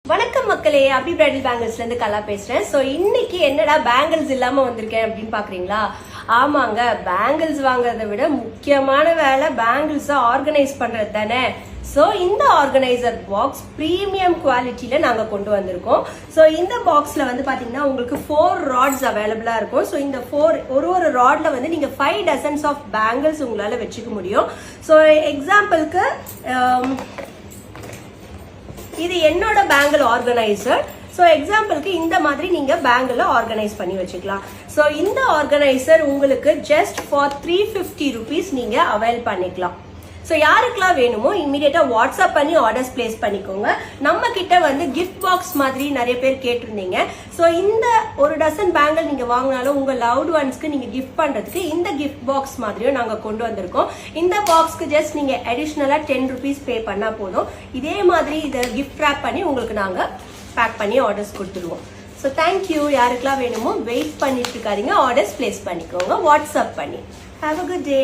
வணக்கம் மக்களே, அபி பிரைடல் பேங்கிள்ஸ்ல இருந்து கலா பேசுறேன். சோ இன்னைக்கு என்னடா பேங்கிள்ஸ் இல்லாம வந்திருக்கேன் அப்படின்னு பாக்குறீங்களா? ஆமாங்க, பேங்கிள்ஸ் வாங்குறதை விட முக்கியமான வேலை பேங்கிள்ஸ் ஆர்கனைஸ் பண்றது தானே. சோ இந்த ஆர்கனைசர் பாக்ஸ் பிரீமியம் குவாலிட்டியில நாங்க கொண்டு வந்திருக்கோம். சோ இந்த பாக்ஸ்ல வந்து பாத்தீங்கன்னா உங்களுக்கு 4 ராட்ஸ் அவைலபிளா இருக்கும். சோ இந்த ஒரு ராட்ல வந்து நீங்க 5 டசன்ஸ் ஆஃப் பேங்கிள்ஸ் உங்களால வச்சுக்க முடியும். சோ எக்ஸாம்பிளுக்கு இது என்னோட பேங்கிள் ஆர்கனைசர். ஸோ எக்ஸாம்பிளுக்கு இந்த மாதிரி நீங்க பேங்கிள் ஆர்கனைஸ் பண்ணி வச்சுக்கலாம். ஸோ இந்த ஆர்கனைசர் உங்களுக்கு ஜஸ்ட் ஃபார் 350 rupees நீங்க அவைல் பண்ணிக்கலாம். ஸோ யாருக்கெல்லாம் வேணுமோ இமீடியட்டா வாட்ஸ்அப் பண்ணி ஆர்டர்ஸ் பிளேஸ் பண்ணிக்கோங்க. நம்ம கிட்ட வந்து கிஃப்ட் பாக்ஸ் மாதிரி நிறைய பேர் கேட்டிருந்தீங்க. ஸோ இந்த ஒரு டசன் பேங்கிள் நீங்க வாங்கினாலும் உங்க லவ்ட் ஒன்ஸ்க்கு நீங்க கிஃப்ட் பண்றதுக்கு இந்த கிஃப்ட் பாக்ஸ் மாதிரியும் நாங்க கொண்டு வந்திருக்கோம். இந்த பாக்ஸ்க்கு ஜஸ்ட் நீங்க அடிஷனலா 10 rupees பே பண்ணா போதும். இதே மாதிரி இதை கிஃப்ட் ரேப் பண்ணி உங்களுக்கு நாங்க பேக் பண்ணி ஆர்டர்ஸ் கொடுத்துருவோம். So thank you. யாருக்கெல்லாம் வேணுமோ வெயிட் பண்ணிட்டு இருக்காதீங்க, ஆர்டர்ஸ் பிளேஸ் பண்ணிக்கோங்க வாட்ஸ்அப் பண்ணி. Have a good day.